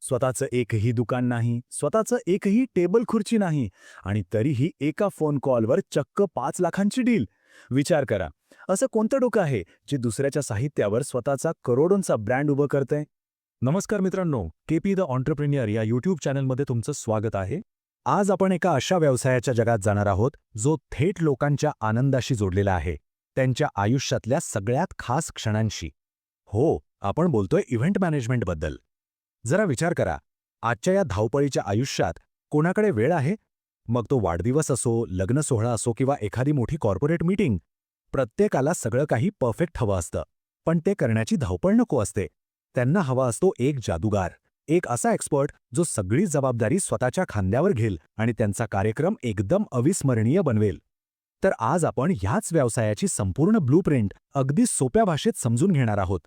स्वतःचं एकही दुकान नाही, स्वतःचं एकही टेबल खुर्ची नाही आणि तरीही एका फोन कॉलवर चक्क 5 लाखांची डील. विचार करा, असं कोणतं डोकं आहे जे दुसऱ्याच्या साहित्यावर स्वतःचा करोडोंचा ब्रँड उभं करतंय? नमस्कार मित्रांनो, केपी द ऑन्टरप्रिन्युअर या यूट्यूब चॅनलमध्ये तुमचं स्वागत आहे. आज आपण एका अशा व्यवसायाच्या जगात जाणार आहोत जो थेट लोकांच्या आनंदाशी जोडलेला आहे, त्यांच्या आयुष्यातल्या सगळ्यात खास क्षणांशी. हो, आपण बोलतोय इव्हेंट मॅनेजमेंटबद्दल. जरा विचार करा, आजच्या या धावपळीच्या आयुष्यात कोणाकडे वेळ आहे? मग तो वाढदिवस असो, लग्न सोहळा असो किंवा एखादी मोठी कॉर्पोरेट मीटिंग. प्रत्येकाला सगळं काही परफेक्ट हवं असतं, पण ते करण्याची धावपळ नको असते. त्यांना हवा असतो एक जादूगार, एक असा एक्सपर्ट जो सगळी जबाबदारी स्वतःच्या खांद्यावर घेईल आणि त्यांचा कार्यक्रम एकदम अविस्मरणीय बनवेल. तर आज आपण ह्याच व्यवसायाची संपूर्ण ब्लूप्रिंट अगदी सोप्या भाषेत समजून घेणार आहोत.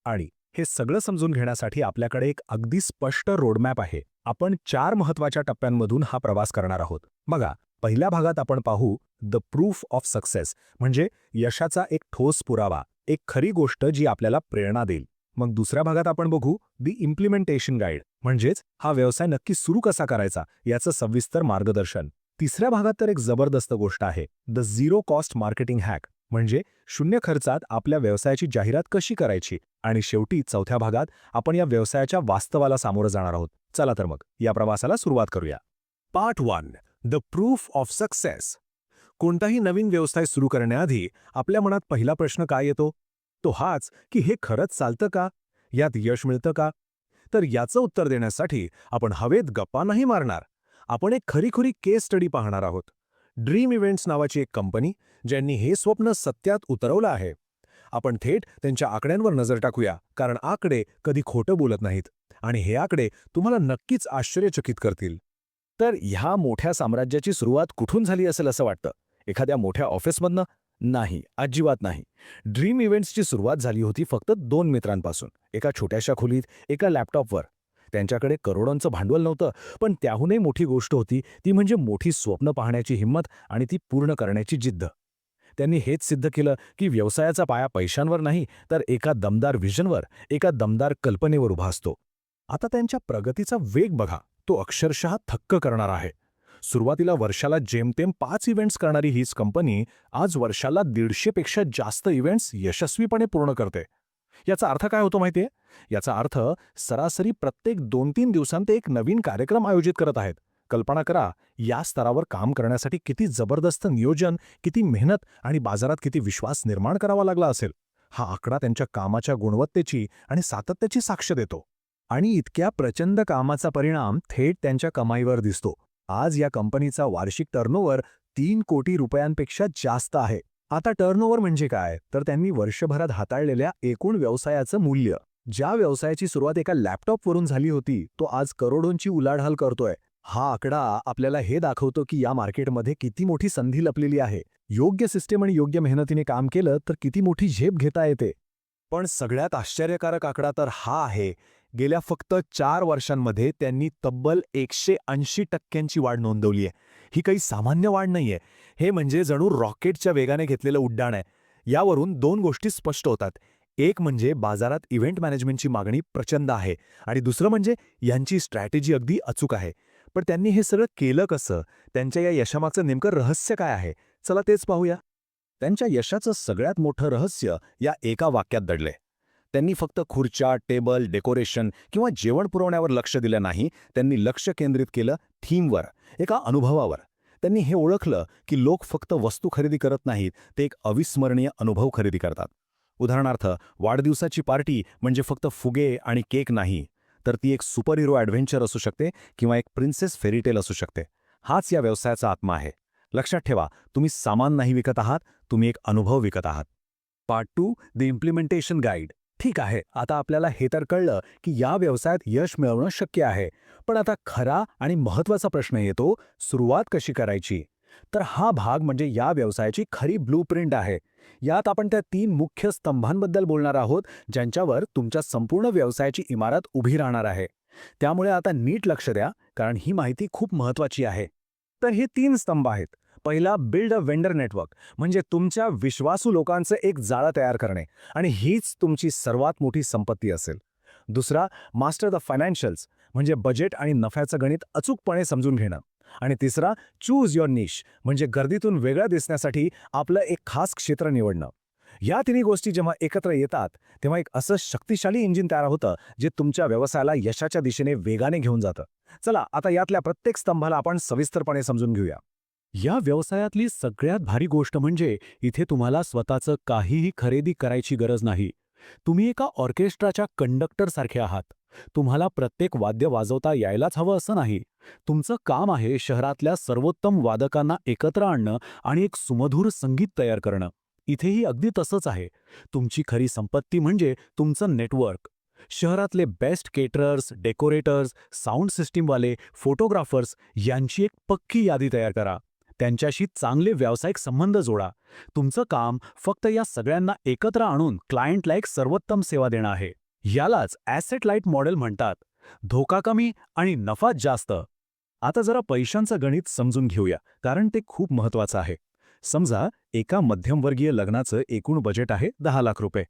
आणि हे सगळं समजून घेण्यासाठी आपल्याकडे एक अगदी स्पष्ट रोडमॅप आहे. आपण 4 महत्त्वाच्या टप्प्यांमधून हा प्रवास करणार आहोत. बघा, पहिल्या भागात आपण पाहू द प्रूफ ऑफ सक्सेस, म्हणजे यशाचा एक ठोस पुरावा, एक खरी गोष्ट जी आपल्याला प्रेरणा देईल. मग दुसऱ्या भागात आपण बघू द इम्प्लिमेंटेशन गाईड, म्हणजेच हा व्यवसाय नक्की सुरू कसा करायचा याचं सविस्तर मार्गदर्शन. तिसऱ्या भागात तर एक जबरदस्त गोष्ट आहे, the zero cost marketing hack, म्हणजे शून्य खर्चात आपल्या व्यवसायाची जाहिरात कशी करायची. आणि शेवटी चौथ्या भागात आपण या व्यवसायाच्या वास्तवाला सामोरं जाणार आहोत. चला तर मग या प्रवासाला सुरुवात करूया. Part 1, the proof of success. कोणताही नवीन व्यवसाय सुरू करण्याआधी आपल्या मनात पहिला प्रश्न काय येतो? तो हाच की हे खरंच चालतं का? यात यश मिळतं का? तर याचं उत्तर देण्यासाठी आपण हवेत गप्पा नाही मारणार. आपण एक खरीखुरी केस स्टडी पाहणार आहोत. ड्रीम इव्हेंट्स नावाची एक कंपनी, ज्यांनी हे स्वप्न सत्यात उतरवलं आहे. आपण थेट त्यांच्या आकड्यांवर नजर टाकूया, कारण आकडे कधी खोटं बोलत नाहीत आणि हे आकडे तुम्हाला नक्कीच आश्चर्यचकित करतील. तर ह्या मोठ्या साम्राज्याची सुरुवात कुठून झाली असेल असं वाटतं? एखाद्या मोठ्या ऑफिसमधनं? नाही, अजिबात नाही. ड्रीम इव्हेंट्सची सुरुवात झाली होती फक्त 2 मित्रांपासून, एका छोट्याशा खोलीत, एका लॅपटॉपवर. त्यांच्याकडे करोडोंचं भांडवल नव्हतं, पण त्याहूनही मोठी गोष्ट होती ती म्हणजे मोठी स्वप्न पाहण्याची हिंमत आणि ती पूर्ण करण्याची जिद्द. त्यांनी हेच सिद्ध केलं की व्यवसायाचा पाया पैशांवर नाही, तर एका दमदार व्हिजनवर, एका दमदार कल्पनेवर उभा असतो. आता त्यांच्या प्रगतीचा वेग बघा, तो अक्षरशः थक्क करणारा आहे. सुरुवातीला वर्षाला जेमतेम 5 इव्हेंट्स करणारी हीच कंपनी आज वर्षाला 150 पेक्षा जास्त इव्हेंट्स यशस्वीपणे पूर्ण करते. याचा अर्थ काय होतो माहितीये? याचा अर्थ सरासरी प्रत्येक 2-3 दिवसांत ते एक नवीन कार्यक्रम आयोजित करत आहेत. कल्पना करा, या स्तरावर काम करण्यासाठी किती जबरदस्त नियोजन, किती मेहनत आणि बाजारात किती विश्वास निर्माण करावा लागला असेल. हा आकडा त्यांच्या कामाच्या गुणवत्तेची आणि सातत्याची साक्ष देतो. आणि इतक्या प्रचंड कामाचा परिणाम थेट त्यांच्या कमाईवर दिसतो. आज या कंपनीचा वार्षिक टर्नओव्हर 3 कोटी रुपयांपेक्षा जास्त आहे. आता टर्नओव्हर म्हणजे काय? तर त्यांनी वर्षभरात हाताळलेल्या एकूण व्यवसायाचं मूल्य. ज्या व्यवसायाची सुरुवात एका लॅपटॉपवरून झाली होती, तो आज करोडोंची उलाढाल करतोय. हा आकडा आपल्याला हे दाखवतो की या मार्केटमध्ये किती मोठी संधी लपलेली आहे. योग्य सिस्टीम आणि योग्य मेहनतीने काम केलं तर किती मोठी झेप घेता येते. पण सगळ्यात आश्चर्यकारक आकडा तर हा आहे, गेल्या फक्त 4 वर्षांमध्ये त्यांनी तब्बल 180% वाढ नोंदवली आहे. ही काही सामान्य वाढ नाहीये. हे म्हणजे जणू रॉकेटच्या वेगाने घेतलेलं उड्डाण आहे. यावरून 2 गोष्टी स्पष्ट होतात. एक म्हणजे बाजारात इव्हेंट मॅनेजमेंटची मागणी प्रचंड आहे आणि दुसरं म्हणजे यांची स्ट्रॅटेजी अगदी अचूक आहे. पण त्यांनी हे सगळं केलं कसं? त्यांच्या या यशामागचं नेमकं रहस्य काय आहे? चला तेच पाहूया. त्यांच्या यशाचं सगळ्यात मोठं रहस्य या एका वाक्यात दडलंय. त्यांनी फक्त खुर्च्या, टेबल, डेकोरेशन किंवा जेवण पुरवण्यावर लक्ष दिलं नाही, त्यांनी लक्ष केंद्रित केलं थीमवर, एका अनुभवावर. त्यांनी हे ओळखलं की लोक फक्त वस्तू खरेदी करत नाहीत, ते एक अविस्मरणीय अनुभव खरेदी करतात. उदाहरणार्थ, वाढदिवसाची पार्टी म्हणजे फक्त फुगे आणि केक नाही, तर ती एक सुपर हिरो ॲडव्हेंचर असू शकते किंवा एक प्रिन्सेस फेरीटेल असू शकते. हाच या व्यवसायाचा आत्मा आहे. लक्षात ठेवा, तुम्ही सामान नाही विकत आहात, तुम्ही एक अनुभव विकत आहात. Part 2, the implementation guide. ठीक आहे, आता आपल्याला हे तर कळलं की या व्यवसायात यश मिळवणं शक्य आहे. पण आता खरा आणि महत्त्वाचा प्रश्न येतो, सुरुवात कशी करायची? तर हा भाग म्हणजे या व्यवसायाची खरी ब्लूप्रिंट आहे. यात आपण त्या 3 मुख्य स्तंभांबद्दल बोलणार आहोत, ज्यांच्यावर तुमच्या संपूर्ण व्यवसायाची इमारत उभी राहणार आहे. त्यामुळे आता नीट लक्ष द्या, कारण ही माहिती खूप महत्त्वाची आहे. तर हे 3 स्तंभ आहेत. पहिला, बिल्ड अ वेंडर नेटवर्क, म्हणजे तुमच्या विश्वासू लोकांचं एक जाळं तयार करणे, आणि हीच तुमची सर्वात मोठी संपत्ती असेल. दुसरा, मास्टर द फायनान्शियल्स, म्हणजे बजेट आणि नफ्याचं गणित अचूकपणे समजून घेणं. आणि तिसरा, चूज युअर निश, म्हणजे गर्दीतून वेगळं दिसण्यासाठी आपलं एक खास क्षेत्र निवडणं. या तिन्ही गोष्टी जेव्हा एकत्र येतात तेव्हा एक असं शक्तिशाली इंजिन तयार होतं जे तुमच्या व्यवसायाला यशाच्या दिशेने वेगाने घेऊन जातं. चला आता यातल्या प्रत्येक स्तंभाला आपण सविस्तरपणे समजून घेऊया. या व्यवसायातली सगळ्यात भारी गोष्ट म्हणजे इथे तुम्हाला स्वतःचं काहीही खरेदी करायची गरज नाही. तुम्ही एका ऑर्केस्ट्राच्या कंडक्टरसारखे आहात. तुम्हाला प्रत्येक वाद्य वाजवता यायलाच हवं असं नाही. तुमचं काम आहे शहरातल्या सर्वोत्तम वादकांना एकत्र आणणं आणि एक सुमधुर संगीत तयार करणं. इथेही अगदी तसंच आहे. तुमची खरी संपत्ती म्हणजे तुमचं नेटवर्क. शहरातले बेस्ट केटरर्स, डेकोरेटर्स, साऊंड सिस्टीमवाले, फोटोग्राफर्स यांची एक पक्की यादी तयार करा. त्यांच्याशी चांगले व्यावसायिक संबंध जोडा. तुमचं काम फक्त या सगळ्यांना एकत्र आणून क्लायंटला एक सर्वोत्तम सेवा देणं आहे. यालाच ॲसेट लाईट मॉडेल म्हणतात. धोका कमी आणि नफा जास्त. आता जरा पैशांचं गणित समजून घेऊया, कारण ते खूप महत्त्वाचं आहे. समजा एका मध्यमवर्गीय लग्नाचं एकूण बजेट आहे 10 लाख रुपये.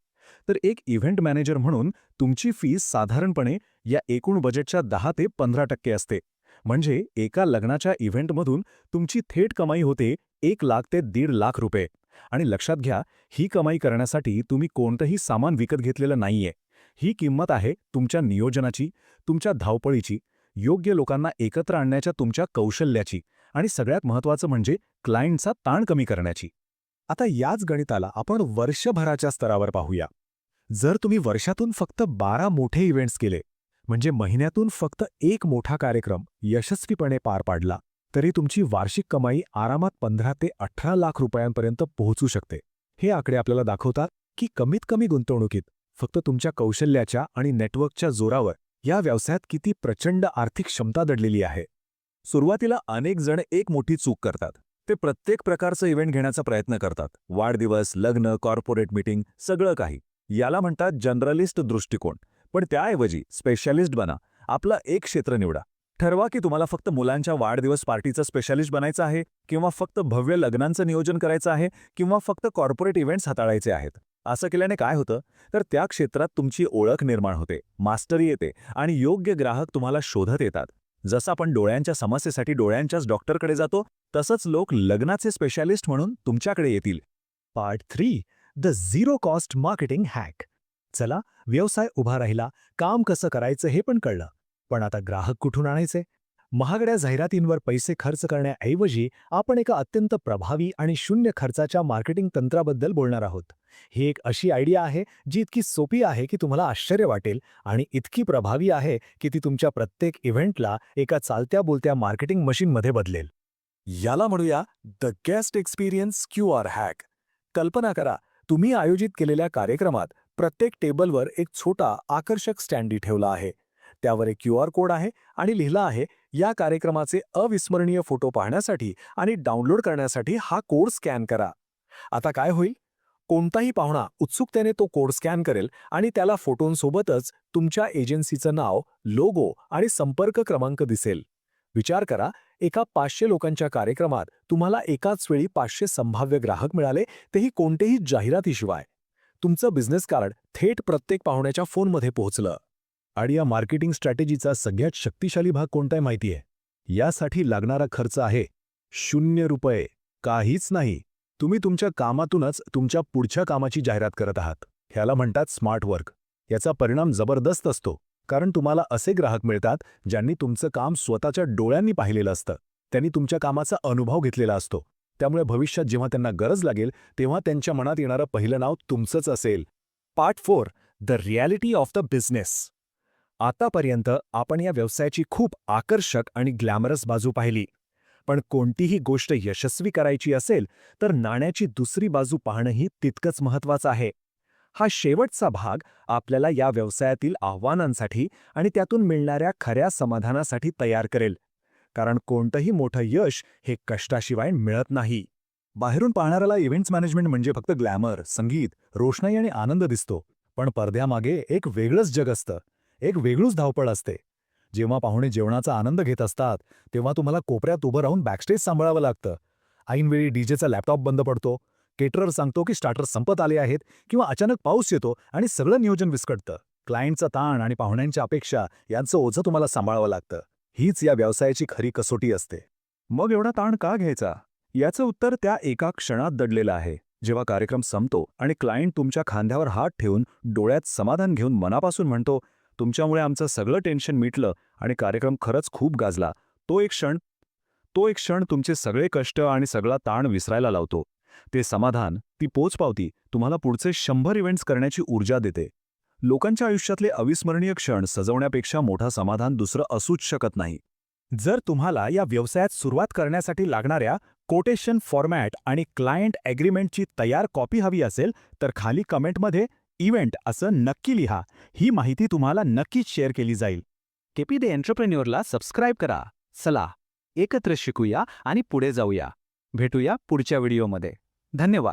तर एक इव्हेंट मॅनेजर म्हणून तुमची फीस साधारणपणे या एकूण बजेटच्या 10 ते 15% असते. म्हणजे एका लग्नाच्या इव्हेंटमधून तुमची थेट कमाई होते 1 लाख ते 1.5 लाख रुपये. आणि लक्षात घ्या, ही कमाई करण्यासाठी तुम्ही कोणतंही सामान विकत घेतलेलं नाहीये. ही किंमत आहे तुमच्या नियोजनाची, तुमच्या धावपळीची, योग्य लोकांना एकत्र आणण्याच्या तुमच्या कौशल्याची आणि सगळ्यात महत्त्वाचं म्हणजे क्लायंटचा ताण कमी करण्याची. आता याच गणिताला आपण वर्षभराच्या स्तरावर पाहूया. जर तुम्ही वर्षातून फक्त 12 मोठे इव्हेंट्स केले, म्हणजे महिन्यातून फक्त एक मोठा कार्यक्रम यशस्वीपणे पार पाडला, तरी तुमची वार्षिक कमाई आरामात 15 ते 18 लाख रुपयांपर्यंत पोहोचू शकते. हे आकडे आपल्याला दाखवतात की कमीत कमी गुंतवणुकीत फक्त तुमच्या कौशल्याच्या आणि नेटवर्कच्या जोरावर या व्यवसायात किती प्रचंड आर्थिक क्षमता दडलेली आहे. सुरुवातीला अनेक जण एक मोठी चूक करतात. ते प्रत्येक प्रकारचं इव्हेंट घेण्याचा प्रयत्न करतात. वाढदिवस, लग्न, कॉर्पोरेट मीटिंग, सगळं काही. याला म्हणतात जनरलिस्ट दृष्टिकोन. पण त्याऐवजी स्पेशालिस्ट बना. आपलं एक क्षेत्र निवडा. ठरवा की तुम्हाला फक्त मुलांच्या वाढदिवस पार्टीचं स्पेशालिस्ट बनायचं आहे, किंवा फक्त भव्य लग्नांचं नियोजन करायचं आहे, किंवा फक्त कॉर्पोरेट इव्हेंट्स हाताळायचे आहेत. असं केल्याने काय होतं, तर त्या क्षेत्रात तुमची ओळख निर्माण होते, मास्टरी येते आणि योग्य ग्राहक तुम्हाला शोधत येतात. जसं आपण डोळ्यांच्या समस्येसाठी डोळ्यांच्याच डॉक्टरकडे जातो, तसंच लोक लग्नाचे स्पेशालिस्ट म्हणून तुमच्याकडे येतील. Part 3, the zero cost marketing hack. चला, व्यवसाय उभा राहिला, काम कसं करायचं हे पण कळलं. पण आता ग्राहक कुठून आणायचे? महागड्या जाहिरातींवर पैसे खर्च करण्याऐवजी आपण एका अत्यंत प्रभावी आणि शून्य खर्चाच्या मार्केटिंग तंत्राबद्दल बोलणार आहोत. ही एक अशी आयडिया आहे जी इतकी सोपी आहे की तुम्हाला आश्चर्य वाटेल आणि इतकी प्रभावी आहे की ती तुमच्या प्रत्येक इव्हेंटला एका चालत्या बोलत्या मार्केटिंग मशीनमध्ये बदलेल. याला म्हणूया the guest experience QR hack. कल्पना करा, तुम्ही आयोजित केलेल्या कार्यक्रमात प्रत्येक टेबलवर एक छोटा आकर्षक स्टँडी ठेवला आहे. त्यावर एक QR कोड आहे आणि लिहिला आहे, या कार्यक्रमाचे अविस्मरणीय फोटो पाहण्यासाठी आणि डाउनलोड करण्यासाठी हा कोड स्कॅन करा. आता काय होईल? कोणताही पाहुणा उत्सुकतेने तो कोड स्कॅन करेल आणि त्याला फोटोंसोबतच तुमच्या एजन्सीचं नाव, लोगो आणि संपर्क क्रमांक दिसेल. विचार करा, एका 500 लोकांच्या कार्यक्रमात तुम्हाला एकाच वेळी 500 संभाव्य ग्राहक मिळाले, तेही कोणतेही जाहिरातीशिवाय. तुमचं बिझनेस कार्ड थेट प्रत्येक पाहुण्याच्या फोनमध्ये पोहोचलं. आणि या मार्केटिंग स्ट्रॅटेजीचा सगळ्यात शक्तिशाली भाग कोणता आहे माहिती आहे? यासाठी लागणारा खर्च आहे ₹0. काहीच नाही. तुम्ही तुमच्या कामातूनच तुमच्या पुढच्या कामाची जाहिरात करत आहात. ह्याला म्हणतात स्मार्ट वर्क. याचा परिणाम जबरदस्त असतो, कारण तुम्हाला असे ग्राहक मिळतात ज्यांनी तुमचं काम स्वतःच्या डोळ्यांनी पाहिलेलं असतं. त्यांनी तुमच्या कामाचा अनुभव घेतलेला असतो. त्यामुळे भविष्यात जेव्हा त्यांना गरज लागेल तेव्हा त्यांच्या मनात येणारं पहिलं नाव तुमचंच असेल. Part 4, the reality of the business. आतापर्यंत आपण या व्यवसायाची खूप आकर्षक आणि ग्लॅमरस बाजू पाहिली. पण कोणतीही गोष्ट यशस्वी करायची असेल तर नाण्याची दुसरी बाजू पाहणंही तितकंच महत्त्वाचं आहे. हा शेवटचा भाग आपल्याला या व्यवसायातील आव्हानांसाठी आणि त्यातून मिळणाऱ्या खऱ्या समाधानासाठी तयार करेल. कारण कोणतंही मोठं यश हे कष्टाशिवाय मिळत नाही. बाहेरून पाहणाऱ्याला इव्हेंट्स मॅनेजमेंट म्हणजे फक्त ग्लॅमर, संगीत, रोषणाई आणि आनंद दिसतो. पण पडद्यामागे एक वेगळंच जग असतं, एक वेगळीच धावपळ असते. जेव्हा पाहुणे जेवणाचा आनंद घेत असतात तेव्हा तुम्हाला कोपऱ्यात उभं राहून बॅकस्टेज सांभाळावं लागतं. ऐनवेळी डीजेचा लॅपटॉप बंद पडतो, केटरर सांगतो की स्टार्टर संपत आले आहेत, किंवा अचानक पाऊस येतो आणि सगळं नियोजन विस्कटतं. क्लायंटचा ताण आणि पाहुण्यांच्या अपेक्षा यांचं ओझं तुम्हाला सांभाळावं लागतं. हीच या व्यवसायाची खरी कसोटी असते. मग एवढा ताण का घ्यायचा? याचं उत्तर त्या एका क्षणात दडलेलं आहे. जेव्हा कार्यक्रम संपतो आणि क्लायंट तुमच्या खांद्यावर हात ठेवून डोळ्यात समाधान घेऊन मनापासून म्हणतो, तुमच्यामुळे आमचं सगळं टेन्शन मिटलं आणि कार्यक्रम खरंच खूप गाजला, तो एक क्षण तुमचे सगळे कष्ट आणि सगळा ताण विसरायला लावतो. ते समाधान, ती पोचपावती तुम्हाला पुढचे 100 इव्हेंट्स करण्याची ऊर्जा देते. लोकांच्या आयुष्यातले अविस्मरणीय क्षण सजवण्यापेक्षा मोठा समाधान दुसरं असूच शकत नाही. जर तुम्हाला या व्यवसायात सुरुवात करण्यासाठी लागणाऱ्या कोटेशन फॉर्मॅट आणि क्लायंट ॲग्रीमेंटची तयार कॉपी हवी असेल तर खाली कमेंटमध्ये इव्हेंट असं नक्की लिहा. ही माहिती तुम्हाला नक्कीच शेअर केली जाईल. केपी द एंटरप्रेन्युअरला सबस्क्राईब करा. चला एकत्र शिकूया आणि पुढे जाऊया. भेटूया पुढच्या व्हिडिओमध्ये. धन्यवाद.